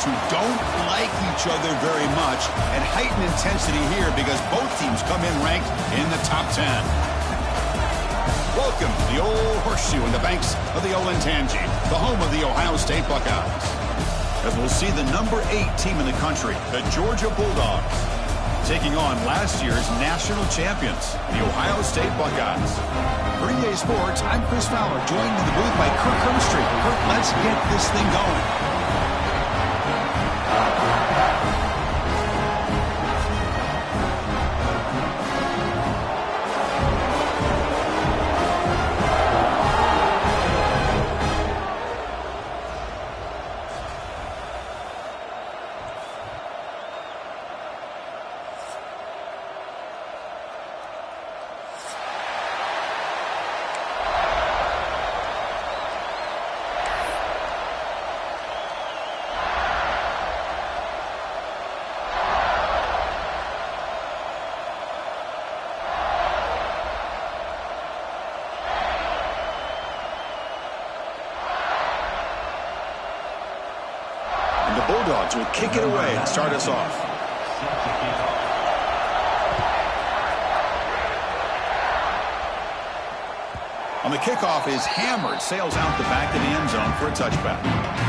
who don't like each other very much, and heightened intensity here because both teams come in ranked in the top 10. Welcome to the old horseshoe in the banks of the old Ncaa26, the home of the Ohio State Buckeyes. As we'll see the number 8 team in the country, the Georgia Bulldogs, taking on last year's national champions, the Ohio State Buckeyes. For EA Sports, I'm Chris Fowler, joined in the booth by Kirk Hermstreet. Kirk, let's get this thing going. The Bulldogs will kick it away and start us off. On the kickoff is hammered, sails out the back of the end zone for a touchback.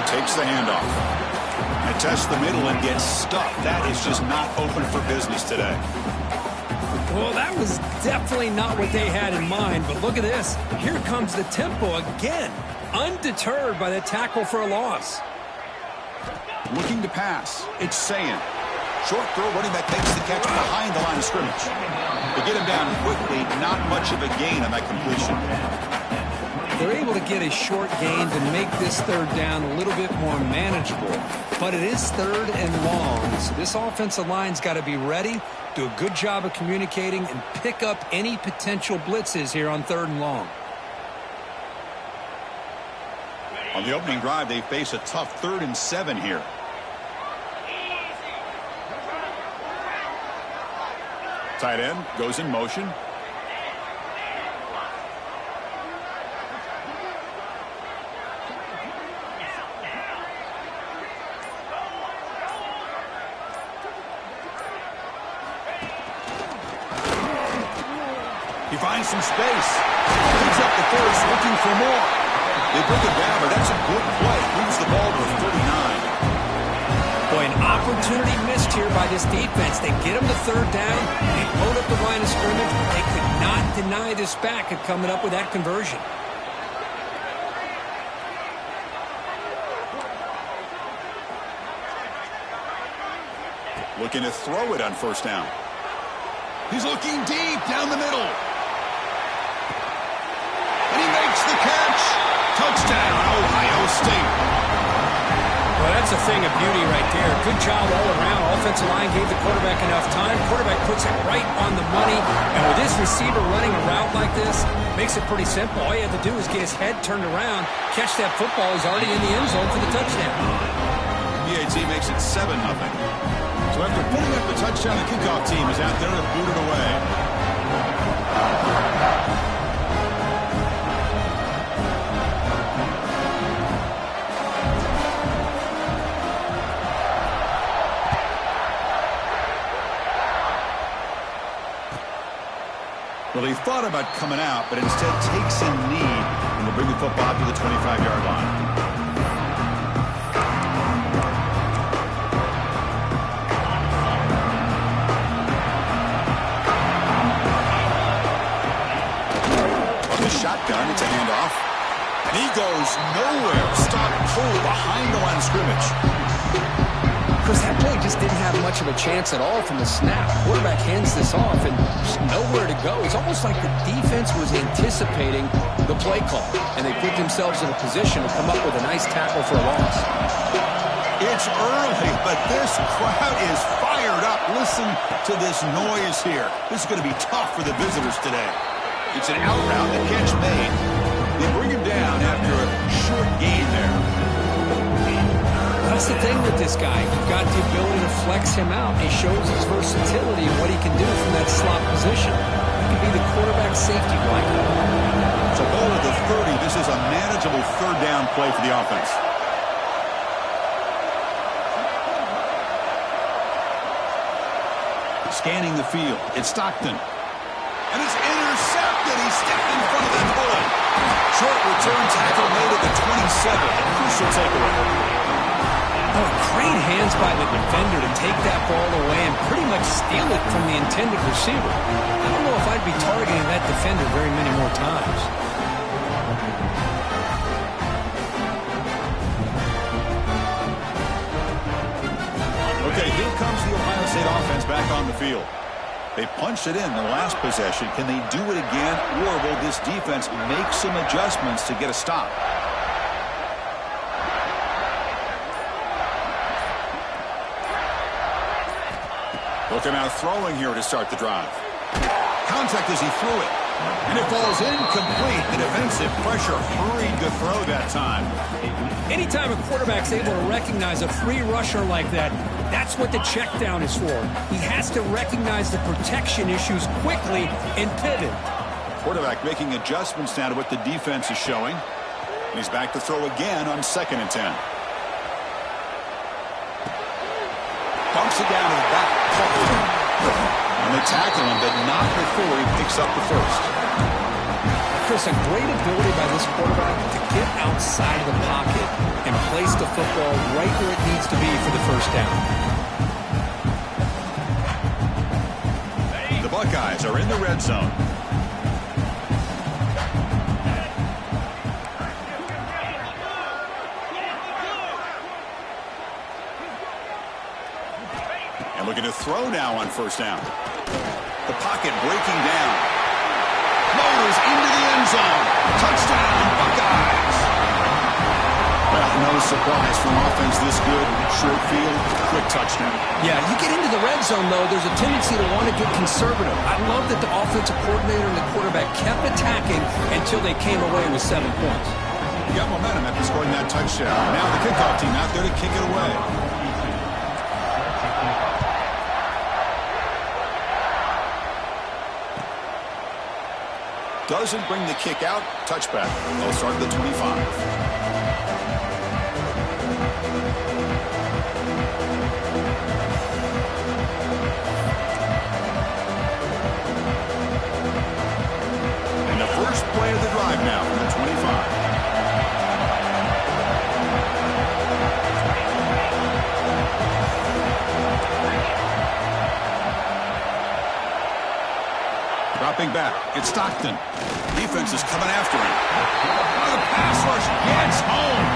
Takes the handoff. And tests the middle and gets stuffed. That is just not open for business today. Well, that was definitely not what they had in mind, but look at this. Here comes the tempo again. Undeterred by the tackle for a loss. Looking to pass. It's Saying. Short throw, running back takes the catch behind the line of scrimmage. They get him down quickly. Not much of a gain on that completion. They're able to get a short gain to make this third down a little bit more manageable. But it is third and long, so this offensive line's got to be ready, do a good job of communicating, and pick up any potential blitzes here on third and long. On the opening drive, they face a tough 3rd and 7 here. Tight end goes in motion. Finds some space. Picks up the first, looking for more. They bring it down, but that's a good play. Moves the ball to 39. Boy, an opportunity missed here by this defense. They get them to third down. They load up the line of scrimmage. They could not deny this back at coming up with that conversion. Looking to throw it on first down. He's looking deep down the middle. Makes the catch. Touchdown, Ohio State. Well, that's a thing of beauty right there. Good job all around. Offensive line gave the quarterback enough time. Quarterback puts it right on the money. And with this receiver running a route like this, makes it pretty simple. All you have to do is get his head turned around, catch that football. He's already in the end zone for the touchdown. BAT makes it 7-0. So after putting up the touchdown, the kickoff team is out there to boot it away. Well, he thought about coming out, but instead takes a knee and will bring the football to the 25-yard line. From the shotgun, it's a handoff. And he goes nowhere. Stop pull behind the line of scrimmage. Because that play just didn't have much of a chance at all from the snap. Quarterback hands this off and just nowhere to go. It's almost like the defense was anticipating the play call, and they put themselves in a position to come up with a nice tackle for a loss. It's early, but this crowd is fired up. Listen to this noise here. This is going to be tough for the visitors today. It's an out route, the catch made. the thing with this guy. You've got the ability to flex him out. He shows his versatility and what he can do from that slot position. He can be the quarterback safety blanket. So ball at the 30. This is a manageable third down play for the offense. Scanning the field. It's Stockton. And it's intercepted. He stepped in front of that bullet. Short return tackle made at the 27. A crucial takeaway. Oh, great hands by the defender to take that ball away and pretty much steal it from the intended receiver. I don't know if I'd be targeting that defender very many more times. Okay, here comes the Ohio State offense back on the field. They punched it in the last possession. Can they do it again, or will this defense make some adjustments to get a stop? Looking out throwing here to start the drive. Contact as he threw it. And it falls incomplete. The defensive pressure hurried to throw that time. Anytime a quarterback's able to recognize a free rusher like that, that's what the check down is for. He has to recognize the protection issues quickly and pivot. Quarterback making adjustments now to what the defense is showing. He's back to throw again on 2nd and 10. Dumps it down to the back. And they tackle him, but not before he picks up the first. Chris, a great ability by this quarterback to get outside of the pocket and place the football right where it needs to be for the first down. The Buckeyes are in the red zone. And looking to throw now on 1st down. The pocket breaking down. Motors into the end zone. Touchdown, Buckeyes. Well, no surprise from offense this good. Short field, quick touchdown. Yeah, you get into the red zone, though, there's a tendency to want to get conservative. I love that the offensive coordinator and the quarterback kept attacking until they came away with 7 points. You got momentum after scoring that touchdown. Now the kickoff team out there to kick it away. Doesn't bring the kick out. Touchback. They'll start at the 25. And the first play of the drive now from the 25. Dropping back. It's Stockton. Defense is coming after him. The pass rush gets home.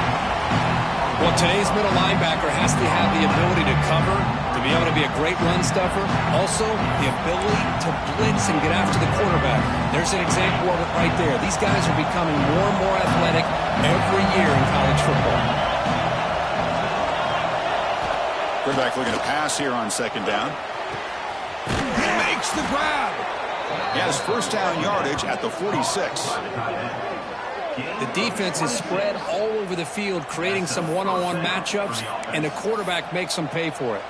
Well, today's middle linebacker has to have the ability to cover, to be able to be a great run stuffer. Also, the ability to blitz and get after the quarterback. There's an example of it right there. These guys are becoming more and more athletic every year in college football. Quarterback looking to pass here on 2nd down. He makes the grab. He has 1st down yardage at the 46. The defense is spread all over the field, creating some one-on-one matchups, and the quarterback makes them pay for it.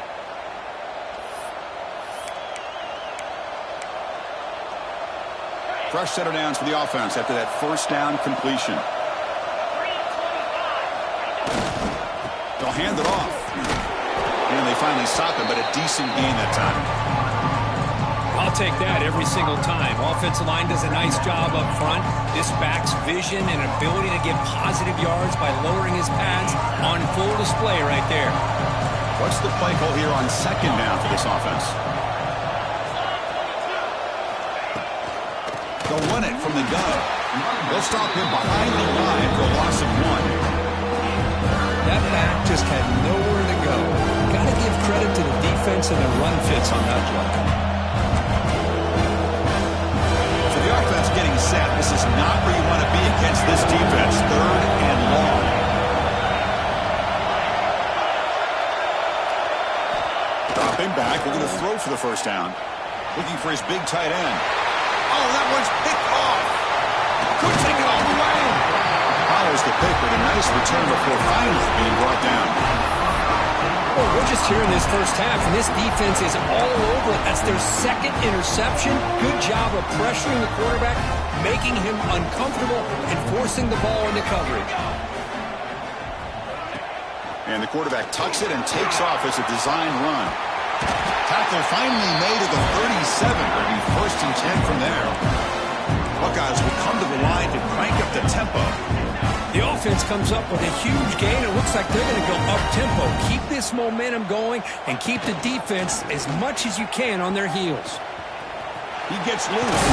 Fresh set of downs for the offense after that 1st down completion. They'll hand it off. And they finally stop him, but a decent gain that time. I'll take that every single time. Offensive line does a nice job up front. This back's vision and ability to get positive yards by lowering his pads on full display right there. What's the play call here on 2nd down for this offense? They'll run it from the gun. They'll stop him behind the line for a loss of 1. That back just had nowhere to go. Got to give credit to the defense and the run fits on that play. The offense getting set. This is not where you want to be against this defense. 3rd and long. Dropping back. We're going to throw for the 1st down. Looking for his big tight end. Oh, that one's picked off. Could take it all the way. Follows the pick with a nice return before finally being brought down. Well, we're just here in this first half, and this defense is all over it. That's their second interception. Good job of pressuring the quarterback, making him uncomfortable, and forcing the ball into coverage. And the quarterback tucks it and takes off as a design run. Tackle finally made at the 37. It'll be 1st and 10 from there. Buckeyes will come to the line to crank up the tempo. The offense comes up with a huge gain. It looks like they're going to go up-tempo. Keep this momentum going and keep the defense as much as you can on their heels. He gets loose.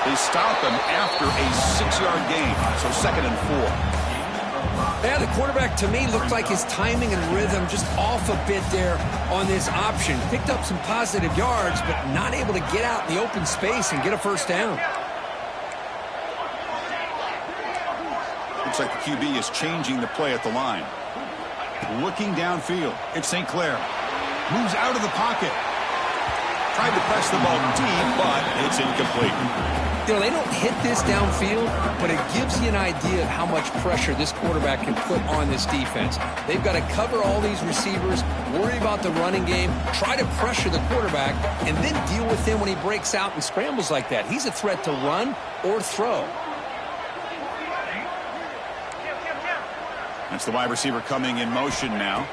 They stop him after a 6-yard gain, so 2nd and 4. Yeah, the quarterback, to me, looked like his timing and rhythm just off a bit there on this option. Picked up some positive yards, but not able to get out in the open space and get a first down. Looks like the QB is changing the play at the line. Looking downfield. It's St. Clair. Moves out of the pocket. Tried to press the ball deep, but it's incomplete. You know, they don't hit this downfield, but it gives you an idea of how much pressure this quarterback can put on this defense. They've got to cover all these receivers, worry about the running game, try to pressure the quarterback, and then deal with him when he breaks out and scrambles like that. He's a threat to run or throw. That's the wide receiver coming in motion now.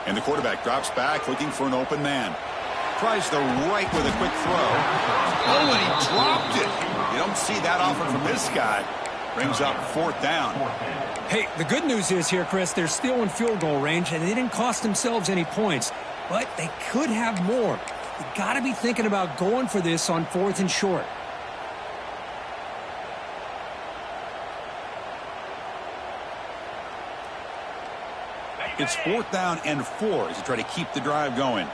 And the quarterback drops back looking for an open man. Tries the right with a quick throw. Oh, and he dropped it. You don't see that often from this guy. Brings up 4th down. Hey, the good news is here, Chris, they're still in field goal range, and they didn't cost themselves any points. But they could have more. You got to be thinking about going for this on 4th and short. It's 4th down and 4 as they try to keep the drive going.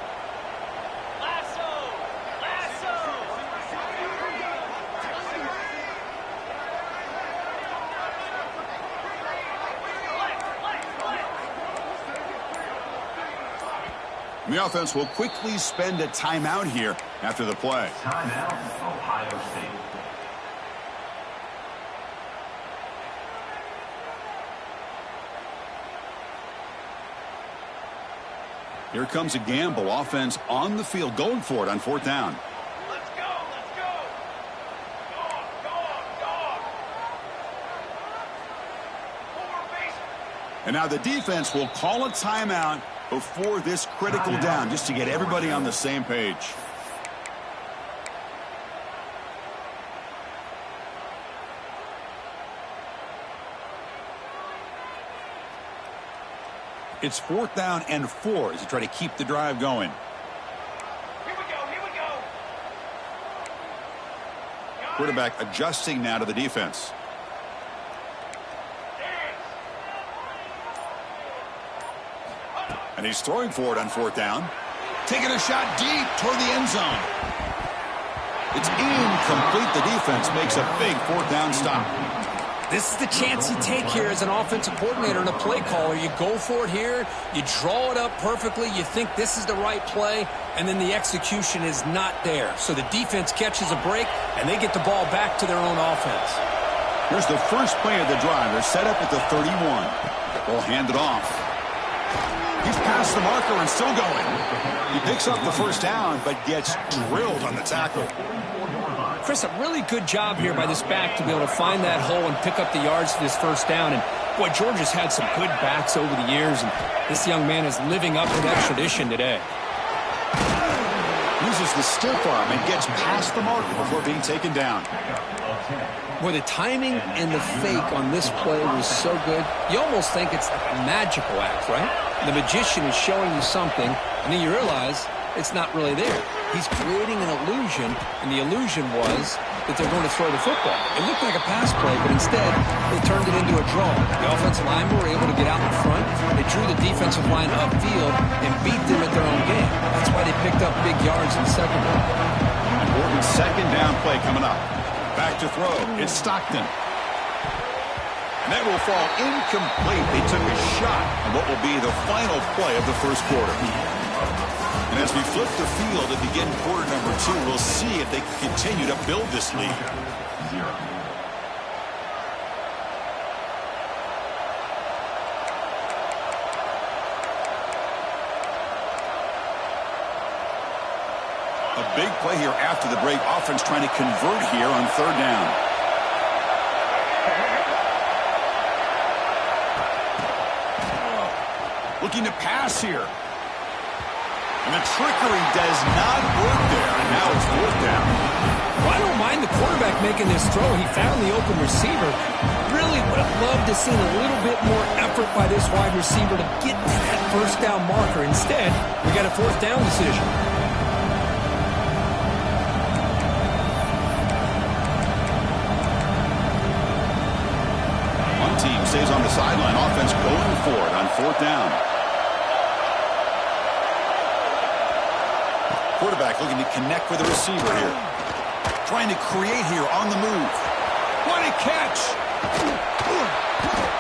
The offense will quickly spend a timeout here after the play. Timeout, Ohio State. Here comes a gamble. Offense on the field, going for it on 4th down. Let's go, let's go. Go. And now the defense will call a timeout before this critical down, just to get everybody on the same page. It's 4th down and 4 as they try to keep the drive going. Here we go. Quarterback adjusting now to the defense. And he's throwing for it on 4th down. Taking a shot deep toward the end zone. It's incomplete. The defense makes a big 4th down stop. This is the chance you take here as an offensive coordinator and a play caller. You go for it here, you draw it up perfectly, you think this is the right play, and then the execution is not there. So the defense catches a break, and they get the ball back to their own offense. Here's the first play of the drive. They're set up at the 31. They'll hand it off. He's past the marker and still going. He picks up the first down, but gets drilled on the tackle. Chris, a really good job here by this back to be able to find that hole and pick up the yards for this first down. And, boy, Georgia's had some good backs over the years, and this young man is living up to that tradition today. Uses the stiff arm and gets past the marker before being taken down. Boy, the timing and the fake on this play was so good. You almost think it's a magical act, right? The magician is showing you something, and then you realize it's not really there. He's creating an illusion, and the illusion was that they're going to throw the football. It looked like a pass play, but instead, they turned it into a draw. The offensive linemen were able to get out in front. They drew the defensive line upfield and beat them at their own game. That's why they picked up big yards in the second one. Important 2nd down play coming up. Back to throw. It's Stockton. And that will fall incomplete. They took a shot on what will be the final play of the first quarter. And as we flip the field and begin quarter number 2, we'll see if they can continue to build this lead. Big play here after the break. Offense trying to convert here on third down. Looking to pass here. And the trickery does not work there. And now it's fourth down. Well, I don't mind the quarterback making this throw. He found the open receiver. Really would have loved to seen a little bit more effort by this wide receiver to get to that first down marker. Instead, we got a fourth down decision. One team stays on the sideline. Offense going for it on fourth down. Quarterback looking to connect with the receiver here. Trying to create here on the move. What a catch!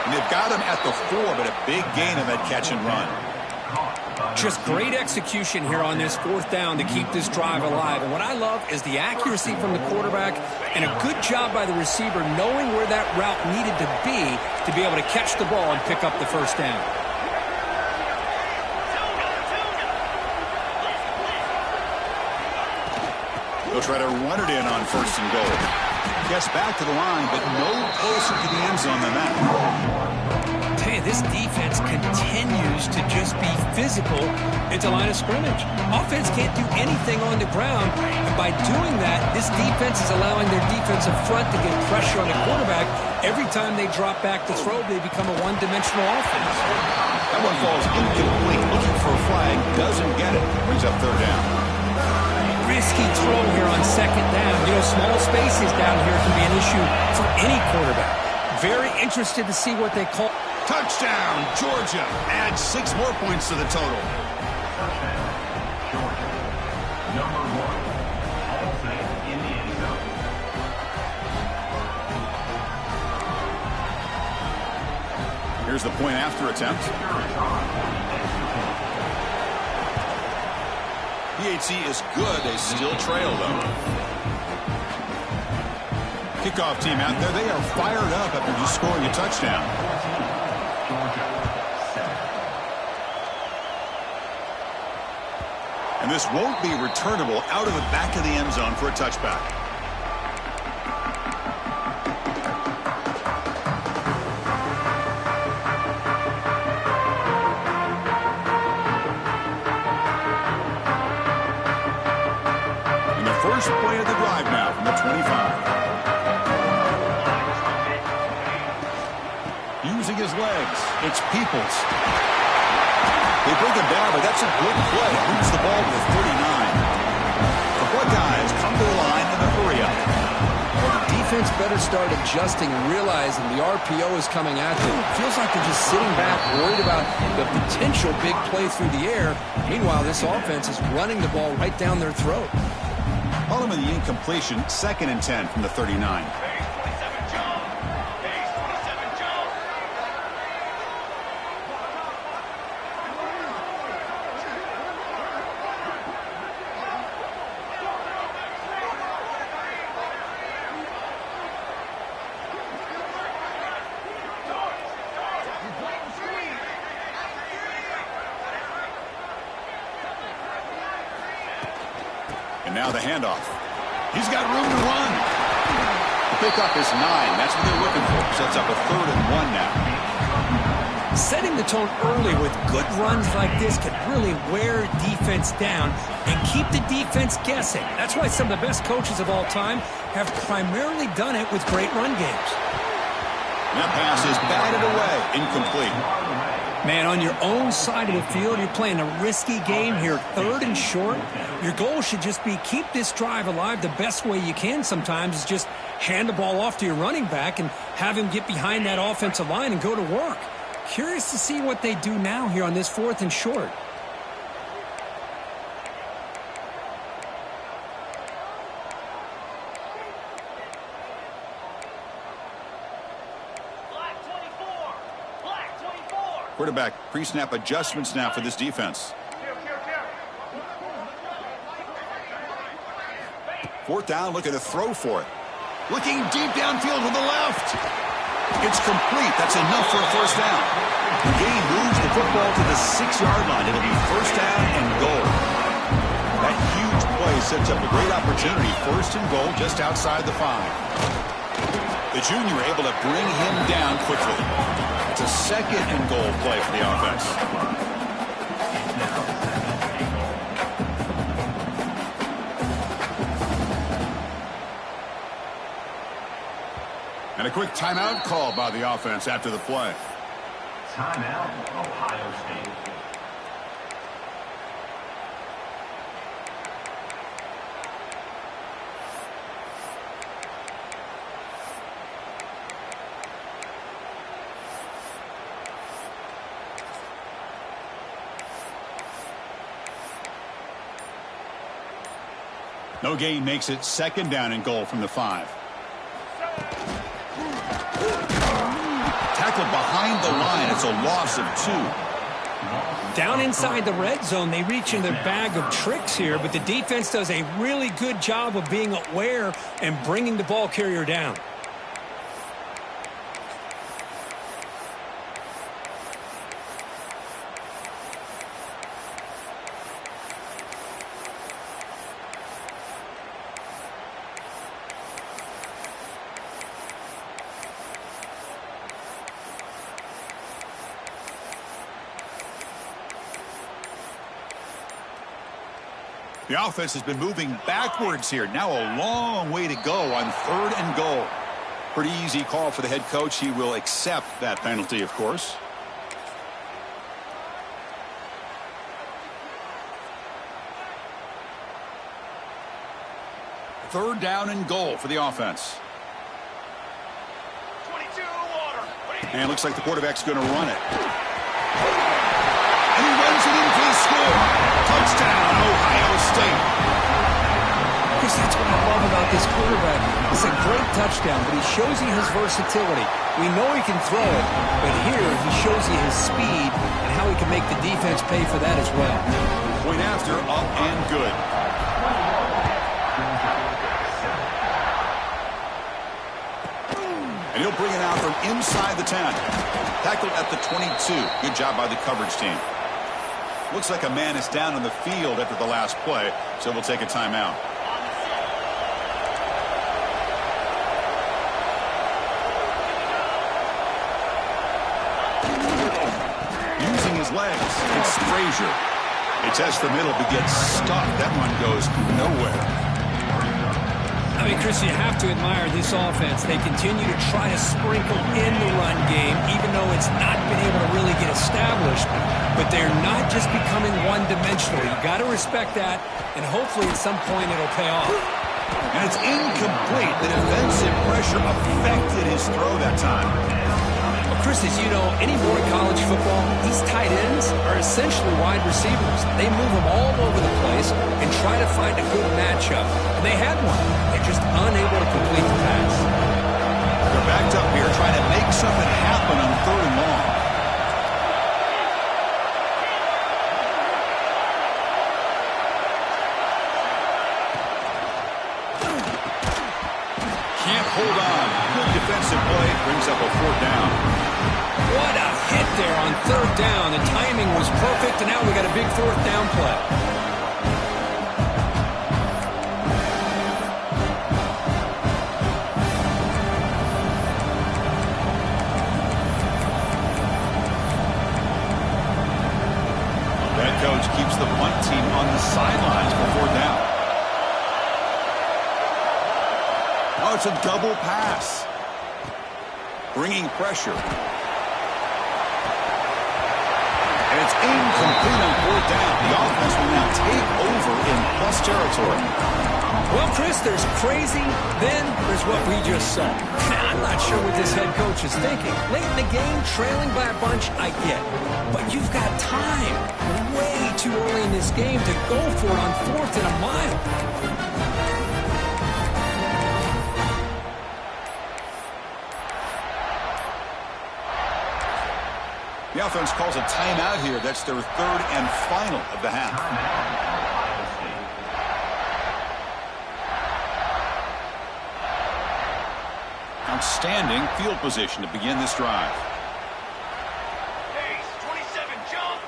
And they've got him at the 4, but a big gain of that catch and run. Just great execution here on this fourth down to keep this drive alive. And what I love is the accuracy from the quarterback and a good job by the receiver knowing where that route needed to be able to catch the ball and pick up the first down. They'll try to run it in on first and goal. Gets back to the line, but no closer to the end zone than that. Hey, this defense continues to just be physical into line of scrimmage. Offense can't do anything on the ground. And by doing that, this defense is allowing their defensive front to get pressure on the quarterback. Every time they drop back to throw, they become a one-dimensional offense. That one falls incomplete. Looking for a flag. Doesn't get it. Brings up third down. Risky throw here on second down. You know, small spaces down here can be an issue for any quarterback. Very interested to see what they call. Touchdown, Georgia. Add 6 more points to the total. Georgia. Number 1. All set in the end zone. Here's the point after attempt. PHC is good. They still trail, though. Kickoff team out there. They are fired up after just scoring a touchdown. And this won't be returnable out of the back of the end zone for a touchback. First play of the drive now from the 25. Using his legs, it's Peoples. They bring him down, but that's a good play. Moves the ball to the 39. The Buckeyes come to the line in a hurry up. Well, the defense better start adjusting and realizing the RPO is coming at them. Feels like they're just sitting back, worried about the potential big play through the air. Meanwhile, this offense is running the ball right down their throat. Call him in the incompletion, 2nd and 10 from the 39. Now the handoff. He's got room to run. The pickup is 9. That's what they're looking for. Sets up a 3rd and 1 now. Setting the tone early with good runs like this can really wear defense down and keep the defense guessing. That's why some of the best coaches of all time have primarily done it with great run games. And that pass is batted away. Incomplete. Man, on your own side of the field, you're playing a risky game here, 3rd and short. Your goal should just be keep this drive alive the best way you can sometimes is just hand the ball off to your running back and have him get behind that offensive line and go to work. Curious to see what they do now here on this 4th and short. Quarterback pre-snap adjustments now for this defense. 4th down, looking to throw for it. Looking deep downfield to the left. It's complete. That's enough for a first down. The gain moves the football to the 6-yard line. It'll be first down and goal. That huge play sets up a great opportunity. First and goal just outside the 5. The junior able to bring him down quickly. It's a second and goal play for the offense. And a quick timeout call by the offense after the play. Timeout, Ohio State. No gain makes it second down and goal from the 5. Tackled behind the line. It's a loss of 2. Down inside the red zone, they reach in their bag of tricks here, but the defense does a really good job of being aware and bringing the ball carrier down. The offense has been moving backwards here. Now a long way to go on third and goal. Pretty easy call for the head coach. He will accept that penalty, of course. Third down and goal for the offense. 22 water. And it looks like the quarterback's going to run it. And he runs it in for the score. Touchdown, Ohio State. Chris, that's what I love about this quarterback. It's a great touchdown, but he shows you his versatility. We know he can throw it, but here he shows you his speed and how he can make the defense pay for that as well. Point after, up and good. And he'll bring it out from inside the 10. Tackled at the 22. Good job by the coverage team. Looks like a man is down on the field after the last play, so we'll take a timeout. Using his legs, it's Frazier. He tests the middle, but gets stuck. That one goes nowhere. I mean, Chris, you have to admire this offense. They continue to try to sprinkle in the run game, even though it's not been able to really get established. But they're not just becoming one-dimensional. You got to respect that, and hopefully at some point it'll pay off. And it's incomplete. The defensive pressure affected his throw that time. Well, Chris, as you know, anymore in college football, these tight ends are essentially wide receivers. They move them all over the place and try to find a good matchup. And they had one. They're just unable to complete the pass. They're backed up here trying to make something happen on third and long. Can't hold on. Good defensive play. Brings up a fourth down. What a hit there on third down. The timing was perfect, and now we got a big fourth down play. The head coach keeps the punt team on the sidelines for fourth down. Oh, it's a double pass. Bringing pressure. And it's incomplete on fourth down. The offense will now take over in plus territory. Well, Chris, there's crazy, then there's what we just saw. I'm not sure what this head coach is thinking. Late in the game, trailing by a bunch, I get. But you've got time. Way too early in this game to go for it on fourth and a mile. The offense calls a timeout here. That's their third and final of the half. Outstanding field position to begin this drive. Ace, 27, jump.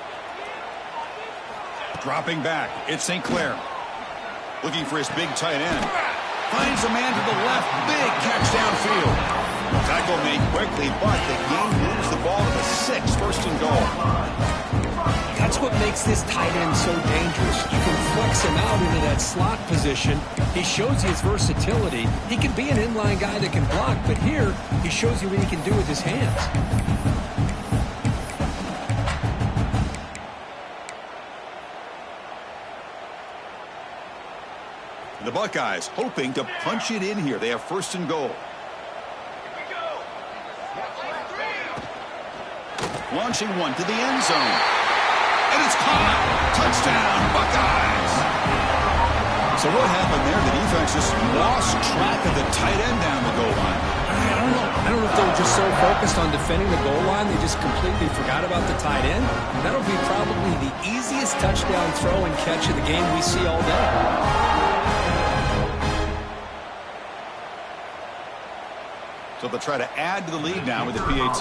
Dropping back, it's St. Clair. Looking for his big tight end. Finds a man to the left. Big catch downfield. Tackle made quickly, but the game moves the ball to the 6, first and goal. That's what makes this tight end so dangerous. You can flex him out into that slot position. He shows you his versatility. He can be an inline guy that can block, but here he shows you what he can do with his hands. The Buckeyes hoping to punch it in here. They have first and goal. Launching one to the end zone. And it's caught. Touchdown, Buckeyes. So what happened there? The defense just lost track of the tight end down the goal line. I don't know if they were just so focused on defending the goal line, they just completely forgot about the tight end. That'll be probably the easiest touchdown throw and catch of the game we see all day. So they'll try to add to the lead now with the PAT.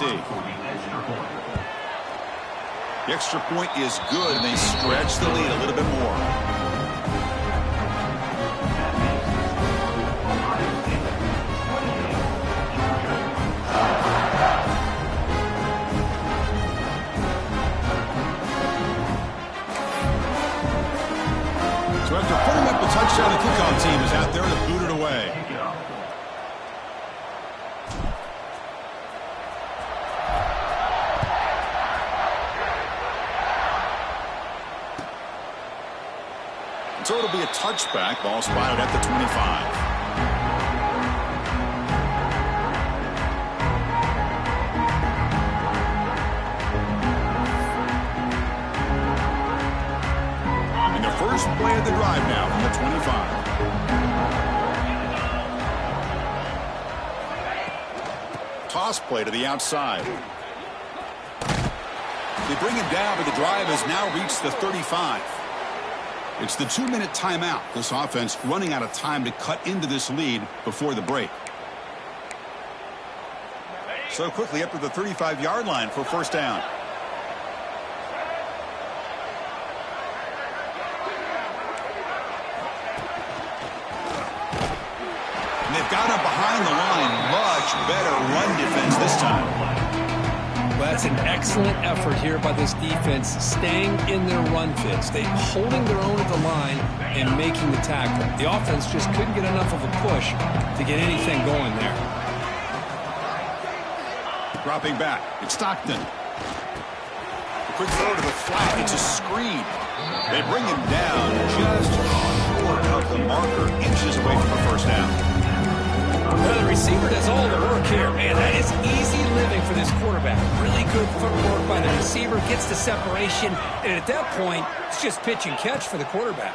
The extra point is good, and they stretch the lead a little bit more. So after putting up the touchdown, the kickoff team is out there to boot it away. So it'll be a touchback. Ball spotted at the 25. And the first play of the drive now from the 25. Toss play to the outside. They bring it down, but the drive has now reached the 35. It's the 2-minute timeout. This offense running out of time to cut into this lead before the break. So quickly up to the 35-yard line for first down. And they've got him behind the line. Much better run defense this time. Well, that's an excellent effort here by this defense, staying in their run fits. They holding their own at the line and making the tackle. The offense just couldn't get enough of a push to get anything going there. Dropping back, it's Stockton. A quick throw to the flat, it's a screen. They bring him down just short of the marker, inches away from the first down. Well, the receiver does all the work here. Man, that is easy living for this quarterback. Really good footwork by the receiver, gets the separation, and at that point, it's just pitch and catch for the quarterback.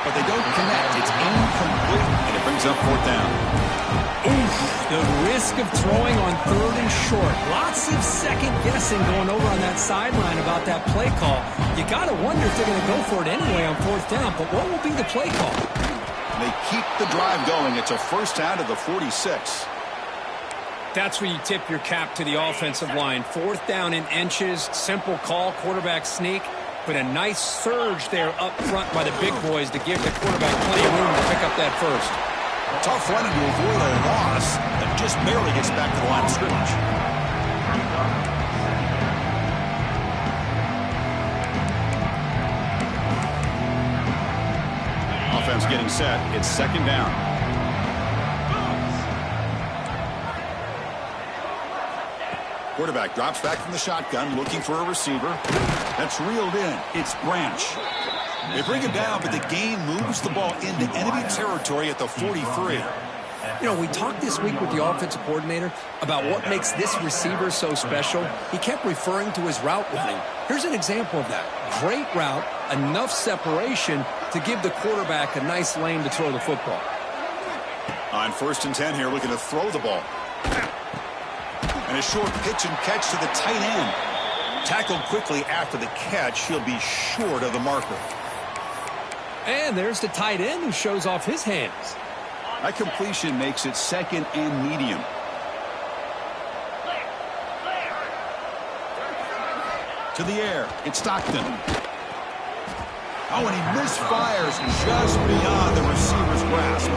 But they don't connect. It's incomplete, and it brings up fourth down. Oof, the risk of throwing on third and short. Lots of second guessing going over on that sideline about that play call. You got to wonder if they're going to go for it anyway on fourth down, but what will be the play call? They keep the drive going. It's a first down to the 46. That's where you tip your cap to the offensive line. Fourth down in inches, simple call, quarterback sneak, but a nice surge there up front by the big boys to give the quarterback plenty of room to pick up that first. Tough running to avoid a loss that just barely gets back to the line of scrimmage. Offense getting set. It's second down. Quarterback drops back from the shotgun, looking for a receiver. That's reeled in. It's Branch. They bring him down, but the game moves the ball into enemy territory at the 43. You know, we talked this week with the offensive coordinator about what makes this receiver so special. He kept referring to his route running. Here's an example of that. Great route, enough separation to give the quarterback a nice lane to throw the football. On first and 10 here, looking to throw the ball. And a short pitch and catch to the tight end. Tackled quickly after the catch. He'll be short of the marker. And there's the tight end who shows off his hands. That completion makes it second and medium. To the air, it's Stockton. Oh, and he misfires just beyond the receiver's grasp.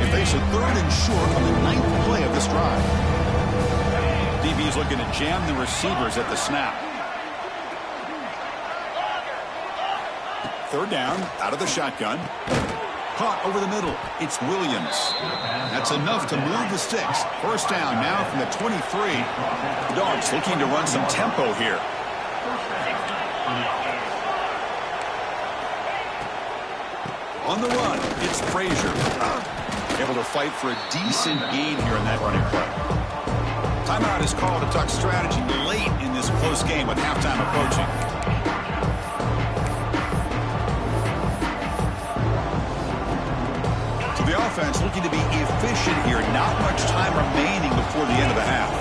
It faces a 3rd and short on the 9th play of this drive. DB's looking to jam the receivers at the snap. 3rd down, out of the shotgun. Caught over the middle. It's Williams. That's enough to move the sticks. 1st down now from the 23. The Dogs looking to run some tempo here. On the run, it's Frazier. Able to fight for a decent gain here in that running play. Timeout is called to talk strategy late in this close game with halftime approaching. So the offense looking to be efficient here. Not much time remaining before the end of the half.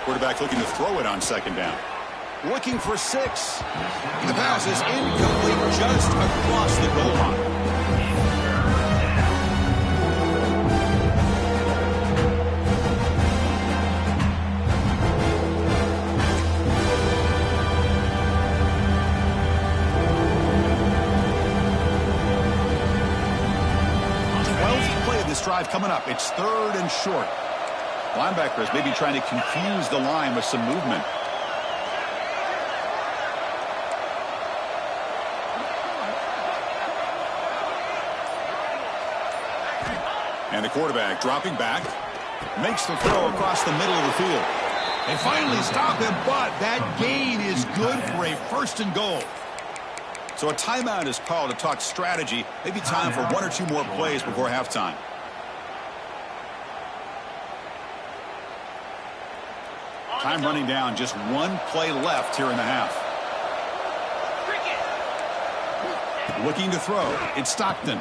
Quarterback looking to throw it on 2nd down. Looking for 6. The pass is incomplete just across the goal line. Drive coming up. It's 3rd and short. Linebackers maybe trying to confuse the line with some movement. And the quarterback dropping back. Makes the throw across the middle of the field. They finally stop him, but that gain is good for a 1st and goal. So a timeout is called to talk strategy. Maybe time for 1 or 2 more plays before halftime. Time running down, just 1 play left here in the half. Looking to throw. It's Stockton.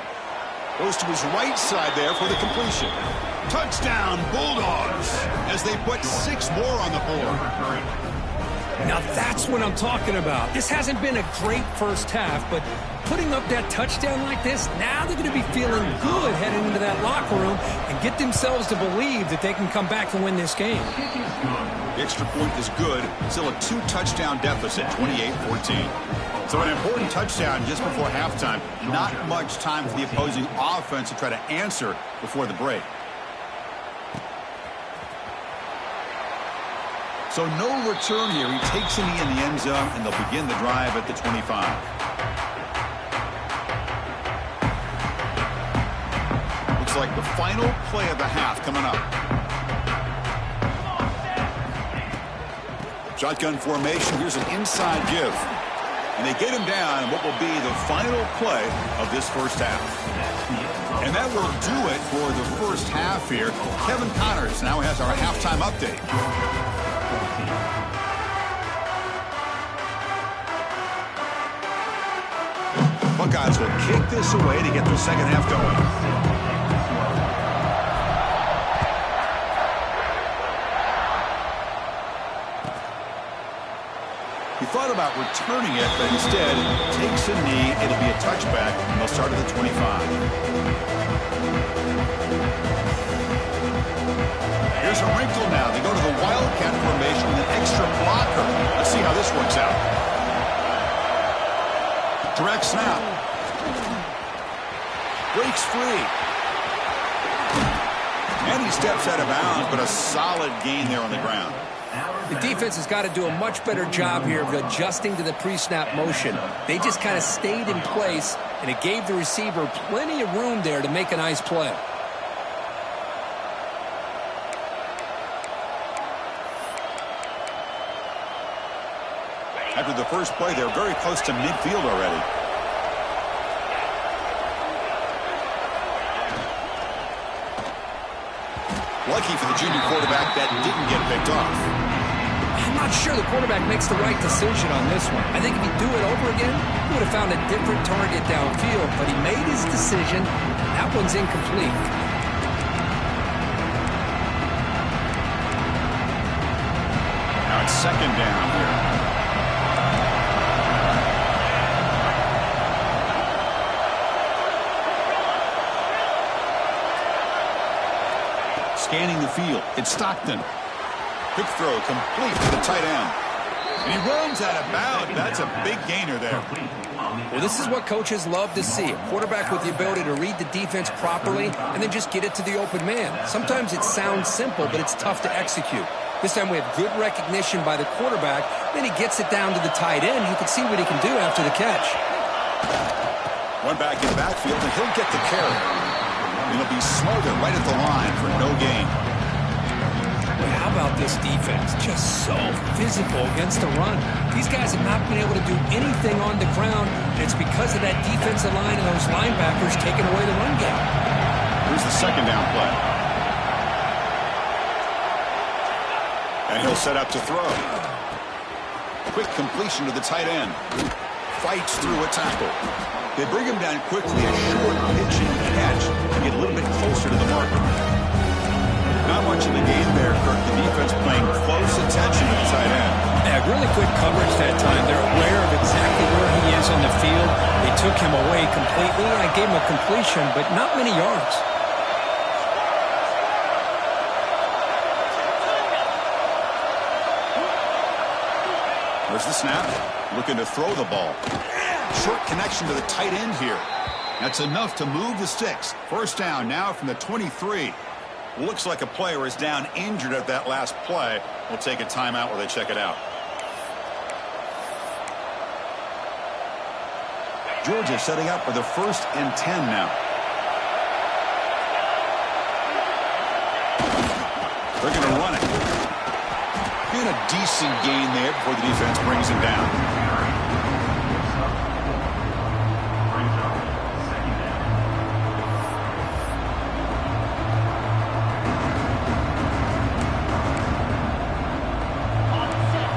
Goes to his right side there for the completion. Touchdown, Bulldogs, as they put 6 more on the board. Now that's what I'm talking about. This hasn't been a great first half, but putting up that touchdown like this, now they're going to be feeling good heading into that locker room and get themselves to believe that they can come back and win this game. The extra point is good. Still a 2-touchdown deficit, 28-14. So an important touchdown just before halftime. Not much time for the opposing offense to try to answer before the break. So no return here. He takes a knee in the end zone, and they'll begin the drive at the 25. Looks like the final play of the half coming up. Shotgun formation. Here's an inside give. And they get him down in what will be the final play of this first half. And that will do it for the first half here. Kevin Connors now has our halftime update. Buckeyes will kick this away to get the second half going. He thought about returning it, but instead takes a knee. It'll be a touchback, and they'll start at the 25. Here's a wrinkle now. They go to the Wildcat formation with an extra blocker. Let's see how this works out. Direct snap. Breaks free. And he steps out of bounds, but a solid gain there on the ground. The defense has got to do a much better job here of adjusting to the pre-snap motion. They just kind of stayed in place, and it gave the receiver plenty of room there to make a nice play. After the first play, they're very close to midfield already. Lucky for the junior quarterback that didn't get picked off. I'm not sure the quarterback makes the right decision on this one. I think if he'd do it over again, he would have found a different target downfield, but he made his decision. That one's incomplete. Now it's second down here. Scanning the field. It's Stockton. Quick throw complete to the tight end. And he runs out of bounds. That's a big gainer there. Well, this is what coaches love to see. A quarterback with the ability to read the defense properly and then just get it to the open man. Sometimes it sounds simple, but it's tough to execute. This time we have good recognition by the quarterback. Then he gets it down to the tight end. You can see what he can do after the catch. One back in backfield, and he'll get the carry. It'll be smothered right at the line for no gain. How about this defense? Just so physical against the run. These guys have not been able to do anything on the ground, and it's because of that defensive line and those linebackers taking away the run game. Here's the second down play. And he'll set up to throw. Quick completion to the tight end. Fights through a tackle. They bring him down quickly, a short pitch and catch to get a little bit closer to the marker. Not much in the game there, Kirk. The defense paying close attention to the tight end. Yeah, really quick coverage that time. They're aware of exactly where he is on the field. They took him away completely. I gave him a completion, but not many yards. There's the snap. Looking to throw the ball. Short connection to the tight end here. That's enough to move the sticks. First down now from the 23. Looks like a player is down injured at that last play. We'll take a timeout while they check it out. Georgia setting up for the 1st and 10 now. They're going to run it. And a decent gain there before the defense brings him down.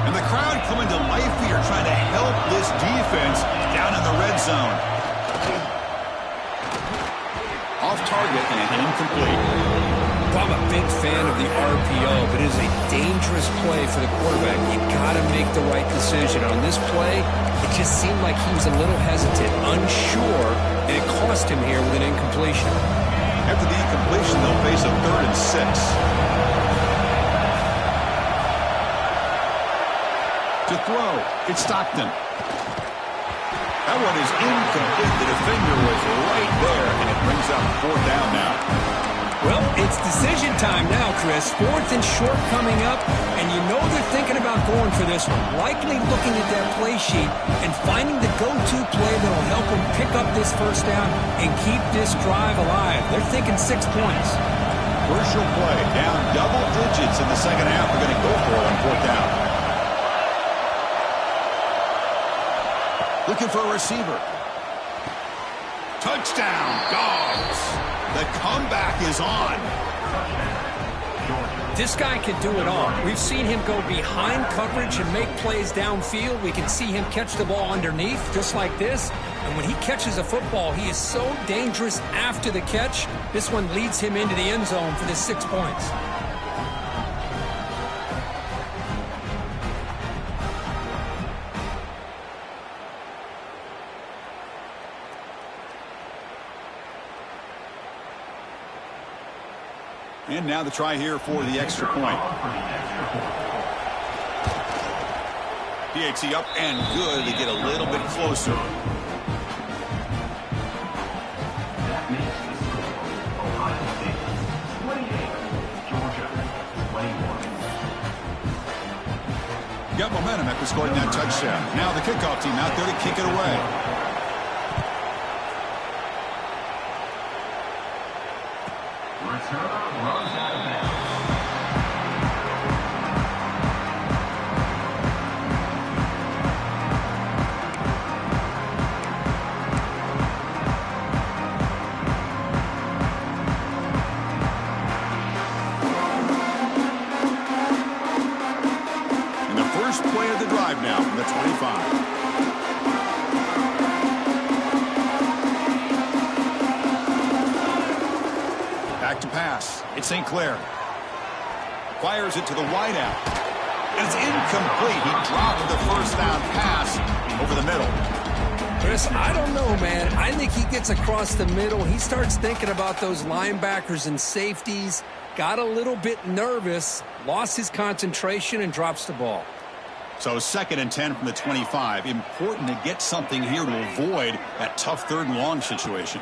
And the crowd coming to life here, trying to help this defense down in the red zone. Off target and incomplete. I'm a big fan of the RPO, but it is a dangerous play for the quarterback. You got to make the right decision. On this play, it just seemed like he was a little hesitant, unsure, and it cost him here with an incompletion. After the incompletion, they'll face a 3rd and 6. To throw, it's Stockton. That one is incomplete. The defender was right there, and it brings up 4th down now. Well, it's decision time now, Chris. 4th and short coming up, and you know they're thinking about going for this one. Likely looking at that play sheet and finding the go-to play that will help them pick up this first down and keep this drive alive. They're thinking 6 points. Crucial play, down double digits in the second half. They're going to go for it on 4th down. Looking for a receiver. Touchdown, Dogs. The comeback is on. This guy can do it all. We've seen him go behind coverage and make plays downfield. We can see him catch the ball underneath, just like this. And when he catches a football, he is so dangerous after the catch. This one leads him into the end zone for the 6 points. And now the try here for the extra point. PAT up and good to get a little bit closer. That makes the score Ohio State 28, Georgia 21. Got momentum after scoring that touchdown. Now the kickoff team out there to kick it away. Return runs out of bounds. And the first play of the drive now from the 25. Back to pass. It's St. Clair. Fires it to the wideout. It's incomplete. He dropped the first down pass over the middle. Chris, I don't know, man. I think he gets across the middle. He starts thinking about those linebackers and safeties. got a little bit nervous, lost his concentration, and drops the ball. So 2nd and 10 from the 25. Important to get something here to avoid that tough 3rd and long situation.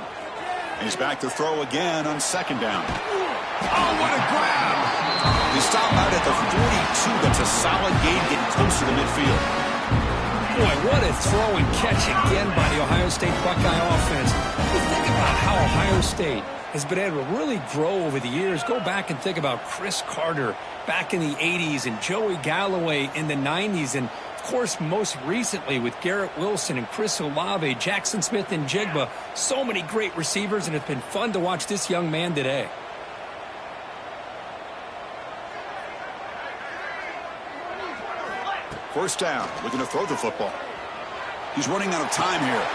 And he's back to throw again on 2nd down. Oh, what a grab! They stop out at the 42. That's a solid gain, getting closer to midfield. Boy, what a throw and catch again by the Ohio State Buckeye offense. You think about how Ohio State has been able to really grow over the years. Go back and think about Chris Carter back in the 80s and Joey Galloway in the 90s. And, of course, most recently with Garrett Wilson and Chris Olave, Jackson Smith and Jigba. So many great receivers, and it's been fun to watch this young man today. First down, looking to throw the football. He's running out of time here.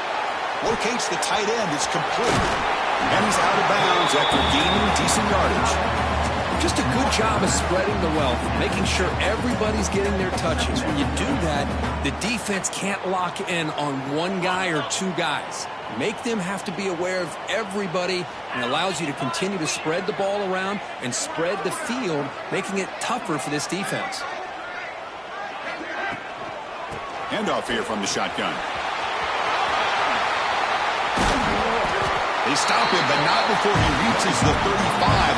Locates the tight end. It's complete. And he's out of bounds after gaining decent yardage. Just a good job of spreading the wealth, making sure everybody's getting their touches. When you do that, the defense can't lock in on one guy or 2 guys. Make them have to be aware of everybody, and allows you to continue to spread the ball around and spread the field, making it tougher for this defense. Handoff here from the shotgun. They stop him, but not before he reaches the 35.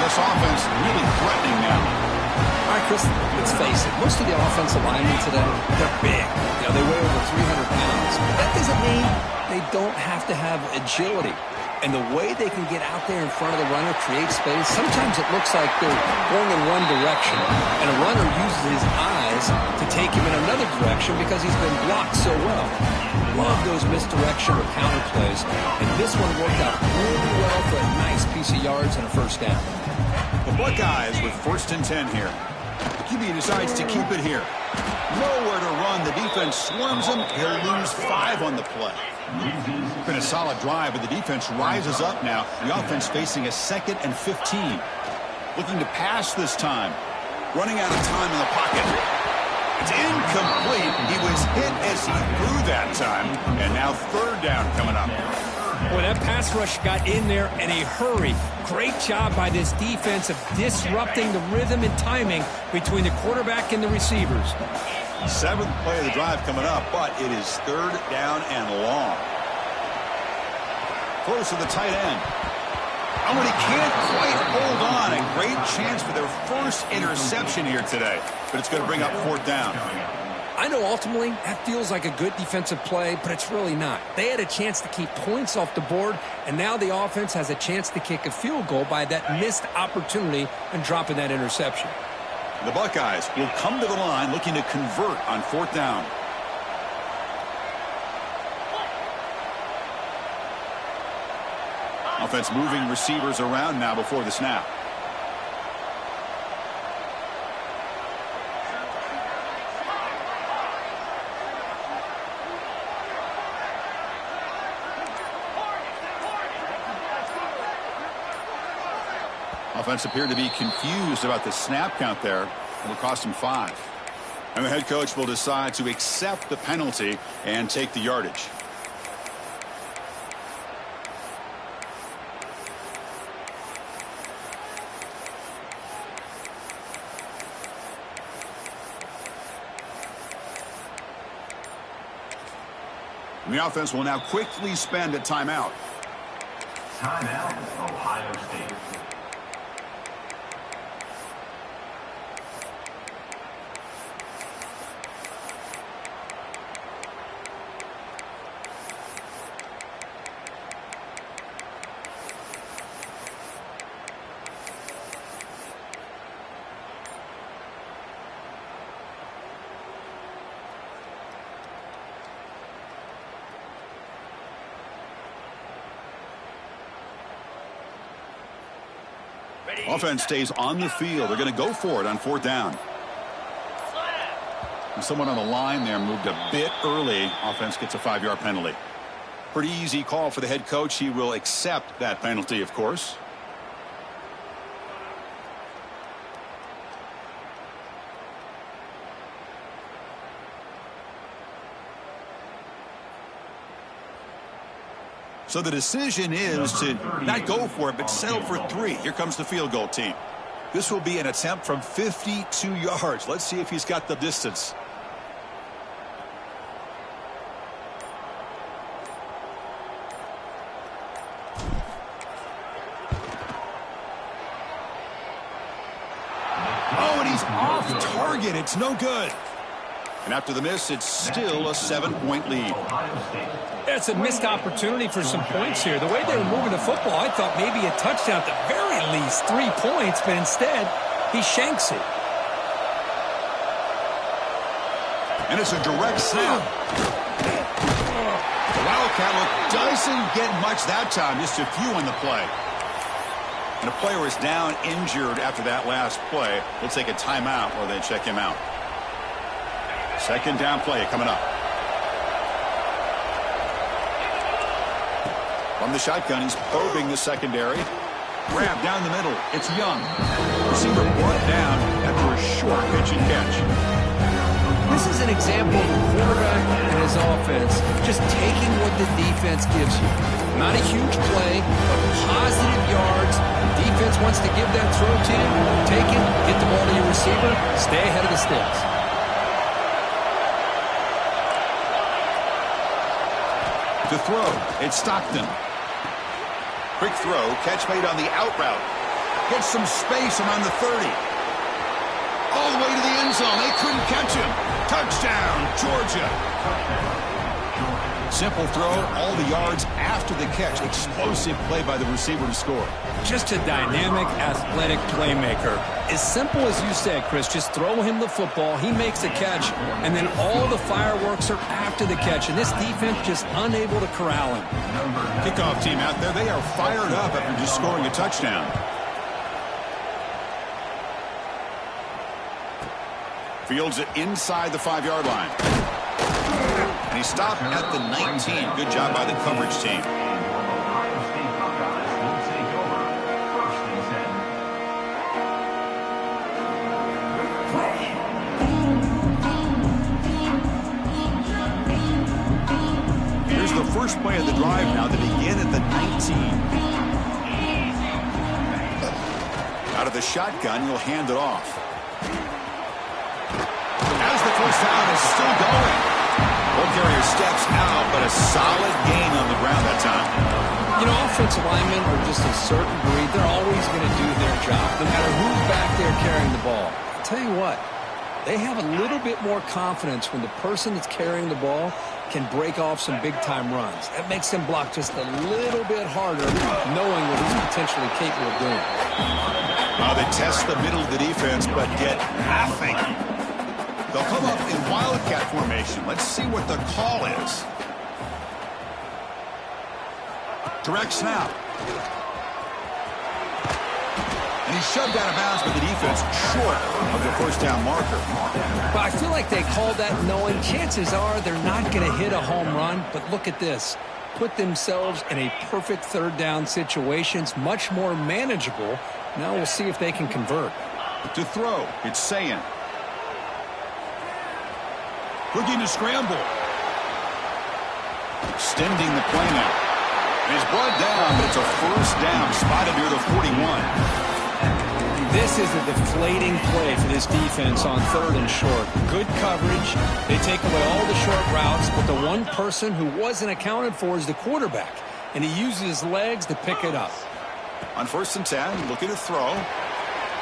This offense really threatening now. All right, Chris, let's face it. Most of the offensive linemen today, they're big. They weigh over 300 pounds. But that doesn't mean they don't have to have agility. And the way they can get out there in front of the runner, create space, sometimes it looks like they're going in one direction, and a runner uses his eyes to take him in another direction because he's been blocked so well. Love those misdirection or counter plays, and this one worked out really well for a nice piece of yards and a first down. The Buckeyes with 1st and 10 here. QB decides to keep it here. Nowhere to run. The defense swarms him. He'll lose 5 on the play. It's been a solid drive, but the defense rises up now. The offense facing a 2nd and 15. Looking to pass this time. Running out of time in the pocket. It's incomplete. He was hit as he threw that time. And now 3rd down coming up. Boy, that pass rush got in there in a hurry. Great job by this defense of disrupting the rhythm and timing between the quarterback and the receivers. 7th play of the drive coming up, but it is 3rd down and long. Close to the tight end. Oh, and he can't quite hold on. A great chance for their first interception here today, but it's going to bring up 4th down. I know ultimately that feels like a good defensive play, but it's really not. They had a chance to keep points off the board, and now the offense has a chance to kick a field goal by that missed opportunity and dropping that interception. The Buckeyes will come to the line looking to convert on 4th down. Offense moving receivers around now before the snap. Offense appeared to be confused about the snap count there. It will cost him 5. And the head coach will decide to accept the penalty and take the yardage. And the offense will now quickly spend a timeout. Timeout, Ohio State. Offense stays on the field. They're going to go for it on 4th down. And someone on the line there moved a bit early. Offense gets a 5-yard penalty. Pretty easy call for the head coach. He will accept that penalty, of course. So the decision is to not go for it, but settle for 3. Here comes the field goal team. This will be an attempt from 52 yards. Let's see if he's got the distance. Oh, and he's off target. It's no good. And after the miss, it's still a 7-point lead. It's a missed opportunity for some points here. The way they were moving the football, I thought maybe a touchdown, at the very least 3 points, but instead, he shanks it. And it's a direct snap. The Wildcat look doesn't get much that time, just a few on the play. And a player is down injured after that last play. We'll take a timeout while they check him out. Second down play coming up. From the shotgun, he's probing the secondary. Grab down the middle. It's Young. Receiver brought down after a short pitch and catch. This is an example of a quarterback and his offense just taking what the defense gives you. Not a huge play, but positive yards. Defense wants to give that throw to you. Take it, get the ball to your receiver, stay ahead of the sticks. To throw, it's Stockton. Quick throw, catch made on the out route. Gets some space around the 30. All the way to the end zone. They couldn't catch him. Touchdown, Georgia. Simple throw, all the yards after the catch. Explosive play by the receiver to score. Just a dynamic, athletic playmaker. As simple as you said, Chris, just throw him the football, he makes the catch, and then all the fireworks are after the catch, and this defense just unable to corral him. Kickoff team out there, they are fired up after just scoring a touchdown. Fields it inside the 5-yard line. And he stopped at the 19. Good job by the coverage team. Here's the first play of the drive now. They begin at the 19. Out of the shotgun, he'll hand it off. As the first down is still going. Ball carrier steps out, but a solid gain on the ground that time. You know, offensive linemen are just a certain breed. They're always going to do their job, no matter who's back there carrying the ball. I'll tell you what, they have a little bit more confidence when the person that's carrying the ball can break off some big-time runs. That makes them block just a little bit harder, knowing what he's potentially capable of doing. They test the middle of the defense, but get nothing. They'll come up in Wildcat formation. Let's see what the call is. Direct snap. And he's shoved out of bounds by the defense short of the first down marker. But I feel like they called that knowing chances are they're not going to hit a home run. But look at this. Put themselves in a perfect third down situation. It's much more manageable. Now we'll see if they can convert. To throw, it's Sayan. Looking to scramble. Extending the play now. And he's brought down, but it's a first down spotted near the 41. This is a deflating play for this defense on third and short. Good coverage. They take away all the short routes, but the one person who wasn't accounted for is the quarterback. And he uses his legs to pick it up. On 1st and 10, looking to throw.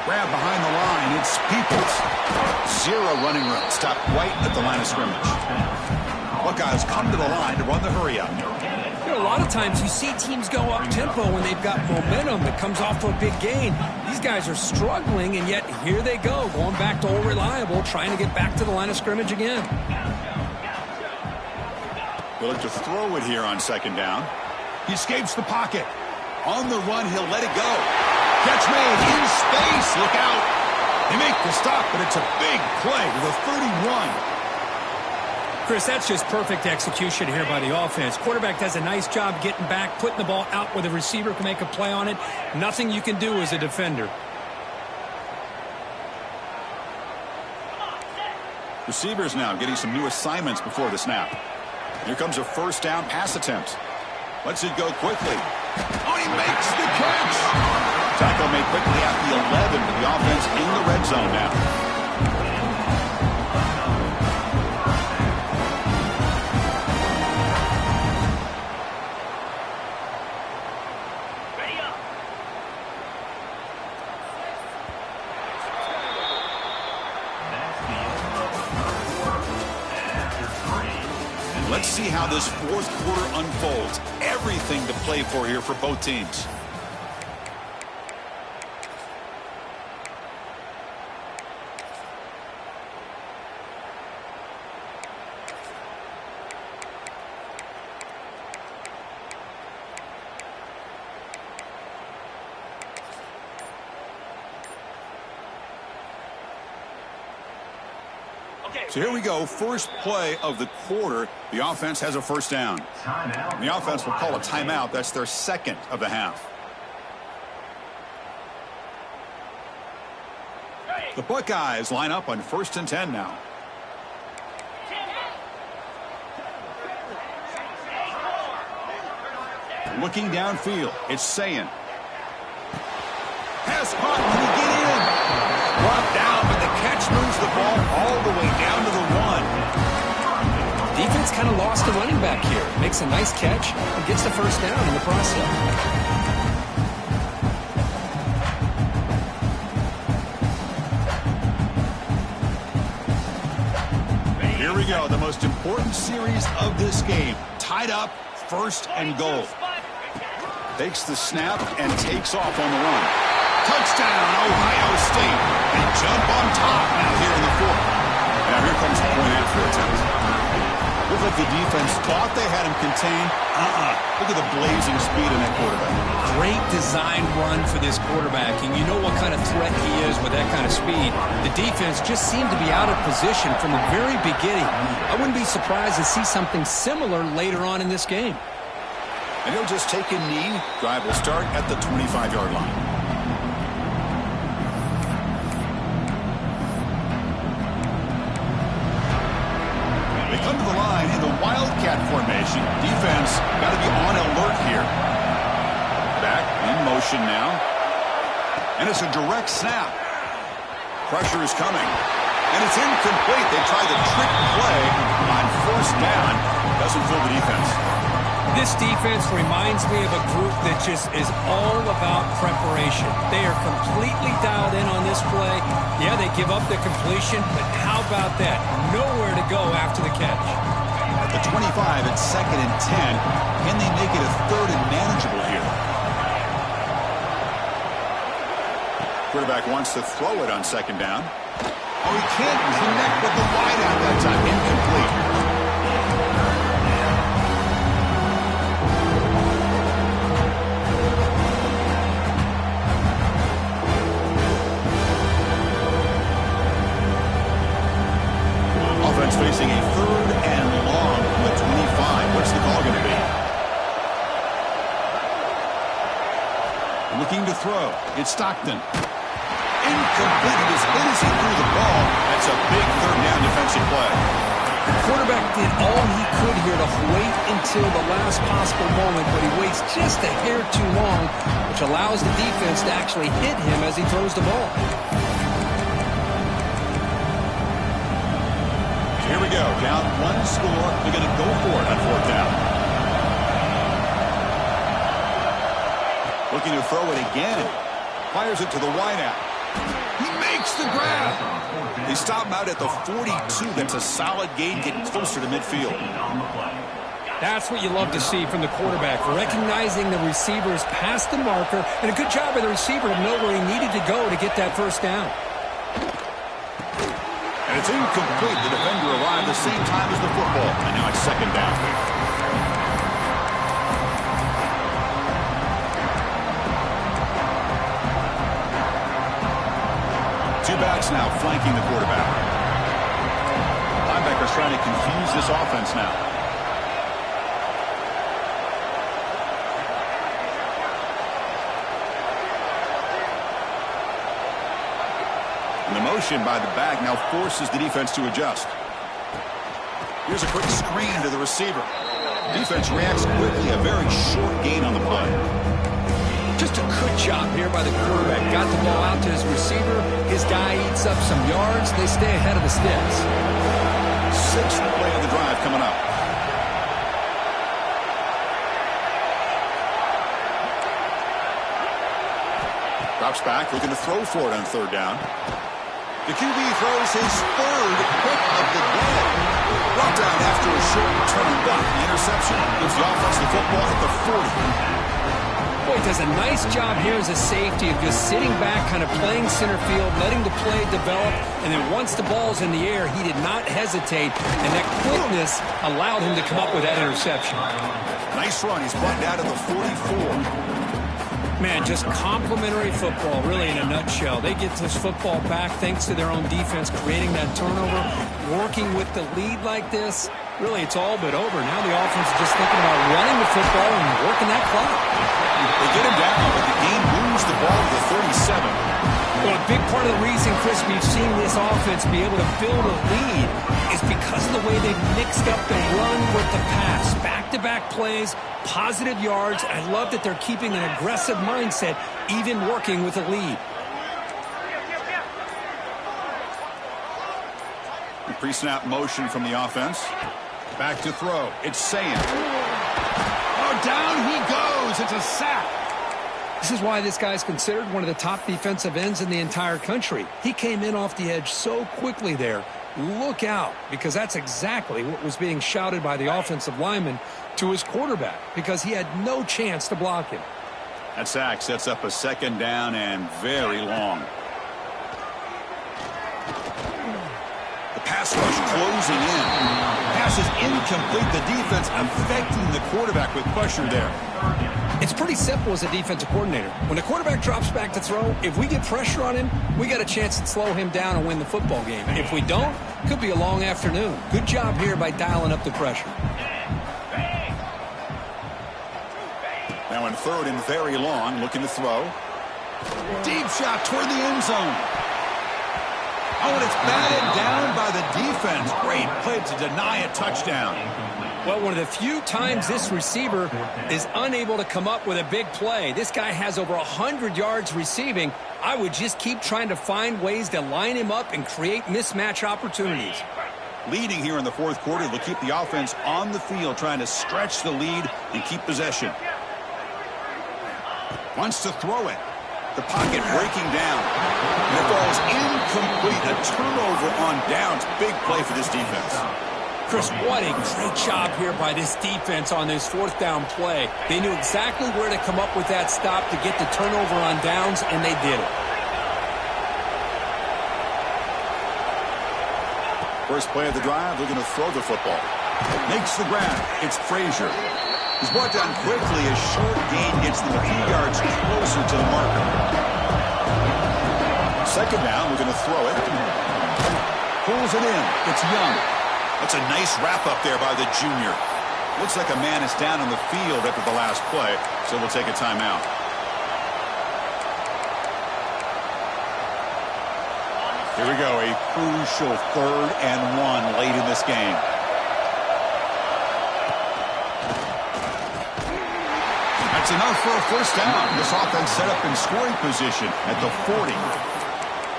Grab behind the line. It's Peoples. Zero running room. Stopped right at the line of scrimmage. Buckeyes come to the line to run the hurry-up. You know, a lot of times you see teams go up-tempo when they've got momentum that comes off of a big gain. These guys are struggling, and yet here they go, going back to old reliable, trying to get back to the line of scrimmage again. They'll look to throw it here on second down. He escapes the pocket. On the run, he'll let it go. Catch made in space. Look out. They make the stop, but it's a big play to the 31. Chris, that's just perfect execution here by the offense. Quarterback does a nice job getting back, putting the ball out where the receiver can make a play on it. Nothing you can do as a defender. Receivers now getting some new assignments before the snap. Here comes a first down pass attempt. Lets it go quickly. Oh, he makes the catch. Tackled estimate quickly at the 11 for the offense in the red zone now. Let's see how this fourth quarter unfolds. Everything to play for here for both teams. So here we go, first play of the quarter. The offense has a first down. And the offense will call a timeout. That's their second of the half. The Buckeyes line up on 1st and 10 now. Looking downfield, it's Sayin. Pass caught, can he get in? Brought down, but the catch moves the ball all the way down to the 1. Defense kind of lost the running back here. Makes a nice catch and gets the first down in the process. Here we go, the most important series of this game. Tied up, 1st and goal. Takes the snap and takes off on the run. Touchdown, Ohio State. They jump on top now here in the 4th. Now here comes the point after attempt. Looked like the defense thought they had him contained. Look at the blazing speed in that quarterback. Great design run for this quarterback, and you know what kind of threat he is with that kind of speed. The defense just seemed to be out of position from the very beginning. I wouldn't be surprised to see something similar later on in this game. And he'll just take a knee. Drive will start at the 25-yard line. They come to the line in the Wildcat formation. Defense got to be on alert here. Back in motion now. And it's a direct snap. Pressure is coming. And it's incomplete. They try the trick play on 1st down. Doesn't fool the defense. This defense reminds me of a group that just is all about preparation. They are completely dialed in on this play. Yeah, they give up the completion, but how about that? Nowhere to go after the catch. At the 25, it's 2nd and 10. Can they make it a 3rd and manageable here? Quarterback wants to throw it on 2nd down. Oh, he can't connect with the wideout that time. Incomplete. Facing a 3rd and long from the 25. What's the call going to be? Looking to throw. It's Stockton. Incomplete. As good as he threw the ball, that's a big 3rd down defensive play. The quarterback did all he could here to wait until the last possible moment, but he waits just a hair too long, which allows the defense to actually hit him as he throws the ball. Here we go, down 1 score. They're going to go for it on 4th down. Looking to throw it again. Fires it to the wideout. He makes the grab. They stop him out at the 42. That's a solid gain, getting closer to midfield. That's what you love to see from the quarterback, recognizing the receivers past the marker, and a good job by the receiver to know where he needed to go to get that 1st down. And it's incomplete. The defender arrived the same time as the football. And now it's 2nd down. Two backs now flanking the quarterback. Linebackers trying to confuse this offense now. And the motion by the back now forces the defense to adjust. Here's a quick screen to the receiver. Defense reacts quickly. A very short gain on the play. Just Just a good job here by the quarterback. Got the ball out to his receiver. His guy eats up some yards. They stay ahead of the sticks. Sixth play of the drive coming up. Drops back, looking to throw for it on third down. The QB throws his third pick of the day. Brought down after a short return and block. The interception gives the offense the football at the 40. Boy, does a nice job here as a safety of just sitting back, kind of playing center field, letting the play develop, and then once the ball's in the air, he did not hesitate, and that quickness allowed him to come up with that interception. Nice run. He's brought down to the 44. Man, just complimentary football, really, in a nutshell. They get this football back thanks to their own defense, creating that turnover, working with the lead like this. Really, it's all but over. Now the offense is just thinking about running the football and working that clock. They get him down, but the game moves the ball to the 37. Well, a big part of the reason, Chris, we've seen this offense be able to build a lead is because of the way they've mixed up the run with the pass. Back-to-back plays, positive yards. I love that they're keeping an aggressive mindset, even working with a lead. The pre-snap motion from the offense. Back to throw. It's Ncaa. Oh, down he goes. It's a sack. This is why this guy's considered one of the top defensive ends in the entire country. He came in off the edge so quickly there. Look out, because that's exactly what was being shouted by the offensive lineman to his quarterback, because he had no chance to block him. That sack sets up a second down and very long. The pass rush closing in. Pass is incomplete. The defense affecting the quarterback with pressure there. It's pretty simple as a defensive coordinator. When the quarterback drops back to throw, if we get pressure on him, we got a chance to slow him down and win the football game. If we don't, could be a long afternoon. Good job here by dialing up the pressure. Now in third and very long, looking to throw. Deep shot toward the end zone. Oh, and it's batted down by the defense. Great play to deny a touchdown. Well, one of the few times this receiver is unable to come up with a big play. This guy has over 100 yards receiving. I would just keep trying to find ways to line him up and create mismatch opportunities. Leading here in the fourth quarter, they'll keep the offense on the field, trying to stretch the lead and keep possession. Wants to throw it. The pocket breaking down. And the ball is incomplete. A turnover on downs. Big play for this defense. Chris, what a great job here by this defense on this fourth down play. They knew exactly where to come up with that stop to get the turnover on downs, and they did it. First play of the drive, they're going to throw the football. Makes the grab. It's Frazier. He's brought down quickly. A short gain gets them a few yards closer to the marker. Second down, we're going to throw it. Pulls it in. It's Young. That's a nice wrap-up there by the junior. Looks like a man is down on the field after the last play, so we'll take a timeout. Here we go, a crucial 3rd and 1 late in this game. That's enough for a first down. This offense set up in scoring position at the 40.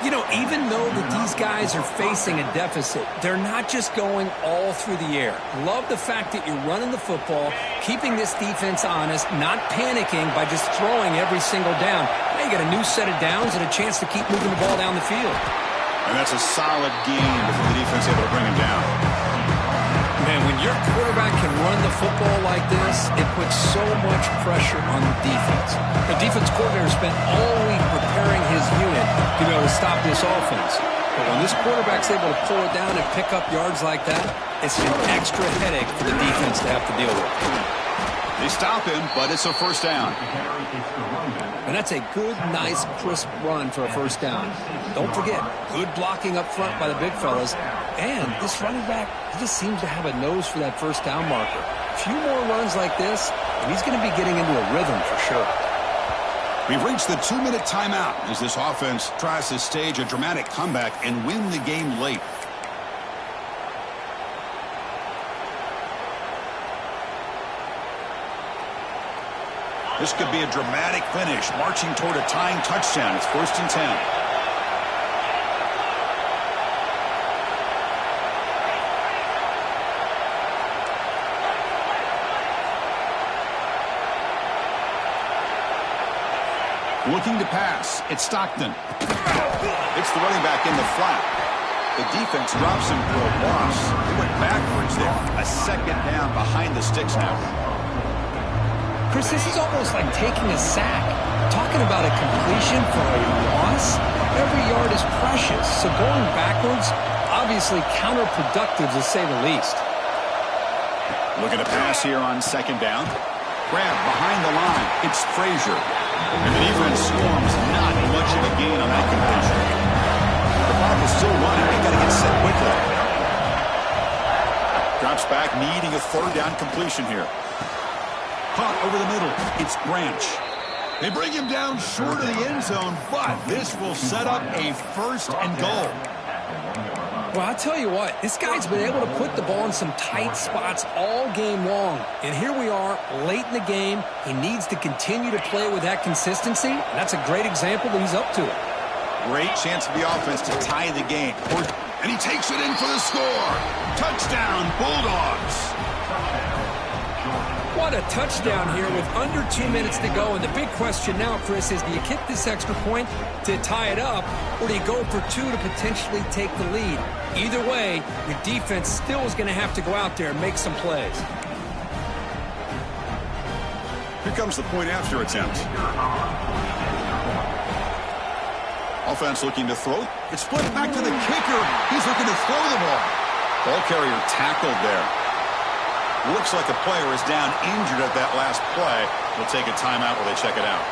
You know, even though that these guys are facing a deficit, they're not just going all through the air. Love the fact that you're running the football, keeping this defense honest, not panicking by just throwing every single down. Now you got a new set of downs and a chance to keep moving the ball down the field. And that's a solid gain before the defense able to bring him down. Man, when your quarterback can run the football like this, it puts so much pressure on the defense. The defense coordinator spent all week preparing his unit to be able to stop this offense. But when this quarterback's able to pull it down and pick up yards like that, it's an extra headache for the defense to have to deal with. They stop him, but it's a first down. And that's a good, nice, crisp run for a first down. Don't forget, good blocking up front by the big fellas. And this running back, he just seems to have a nose for that first down marker. A few more runs like this, and he's going to be getting into a rhythm for sure. We've reached the 2-minute timeout as this offense tries to stage a dramatic comeback and win the game late. This could be a dramatic finish, marching toward a tying touchdown. It's 1st and 10. Looking to pass. It's Stockton. It's the running back in the flat. The defense drops him for a loss. He went backwards there. A 2nd down behind the sticks now. Chris, this is almost like taking a sack. Talking about a completion for a loss, every yard is precious. So going backwards, obviously counterproductive to say the least. Looking to pass here on 2nd down. Grab behind the line. It's Frazier. And the defense swarms. Not much of a gain on that completion. The clock is still running. They got to get set quickly. Drops back, needing a 3rd down completion here. Caught over the middle. It's Branch. They bring him down short of the end zone, but this will set up a 1st and goal. Well, I'll tell you what, this guy's been able to put the ball in some tight spots all game long. And here we are, late in the game. He needs to continue to play with that consistency, and that's a great example that he's up to it. Great chance for the offense to tie the game. And he takes it in for the score. Touchdown, Bulldogs. What a touchdown here with under 2 minutes to go. And the big question now, Chris, is do you kick this extra point to tie it up, or do you go for 2 to potentially take the lead? Either way, your defense still is going to have to go out there and make some plays. Here comes the point after attempt. Offense looking to throw. It's flipped back to the kicker. He's looking to throw the ball. Ball carrier tackled there. Looks like the player is down injured at that last play. They'll take a timeout while they check it out.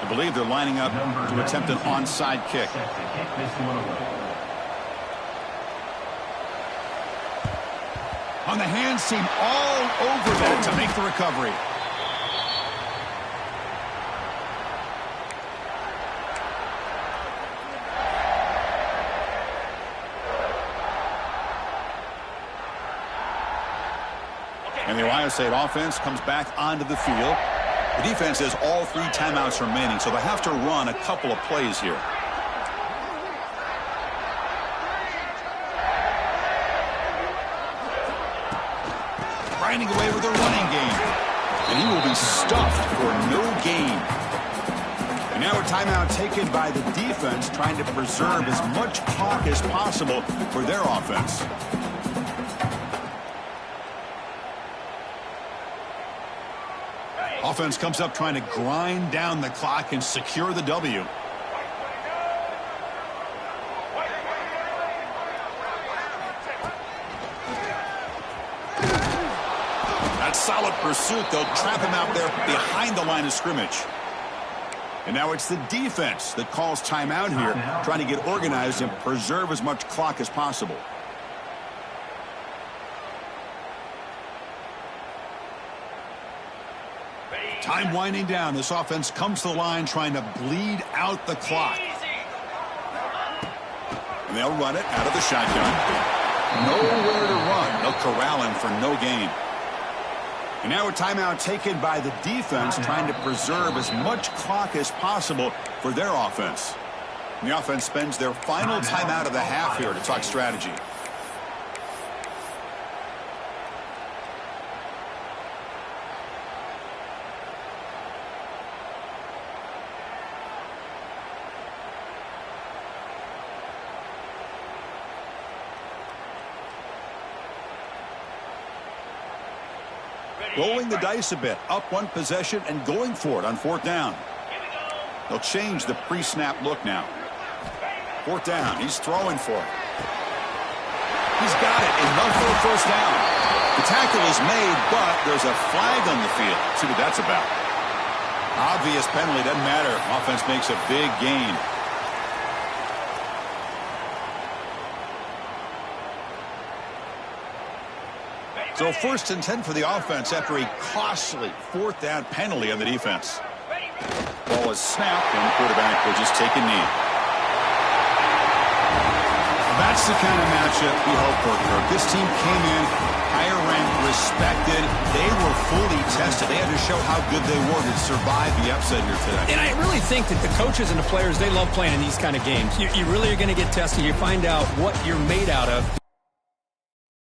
I believe they're lining up to attempt an onside kick. On the hands team all over that to make the recovery. And the Ohio State offense comes back onto the field. The defense has all 3 timeouts remaining, so they have to run a couple of plays here. Grinding away with a running game. And he will be stuffed for no gain. And now a timeout taken by the defense, trying to preserve as much clock as possible for their offense. Offense comes up trying to grind down the clock and secure the W. That's solid pursuit. They'll trap him out there behind the line of scrimmage. And now it's the defense that calls timeout here, trying to get organized and preserve as much clock as possible. Time winding down. This offense comes to the line trying to bleed out the clock. And they'll run it out of the shotgun. Nowhere to run. They'll corral him for no gain. And now a timeout taken by the defense, trying to preserve as much clock as possible for their offense. And the offense spends their final timeout of the half here to talk strategy. Rolling the dice a bit, up 1 possession and going for it on 4th down. They'll change the pre-snap look now. 4th down, he's throwing for it. He's got it, enough for a 1st down. The tackle is made, but there's a flag on the field. Let's see what that's about. Obvious penalty, doesn't matter. Offense makes a big gain. So 1st and 10 for the offense after a costly 4th down penalty on the defense. Ball is snapped and the quarterback will just take a knee. That's the kind of matchup we hope for. This team came in higher ranked, respected. They were fully tested. They had to show how good they were to survive the upset here today. And I really think that the coaches and the players, they love playing in these kind of games. You really are going to get tested. You find out what you're made out of.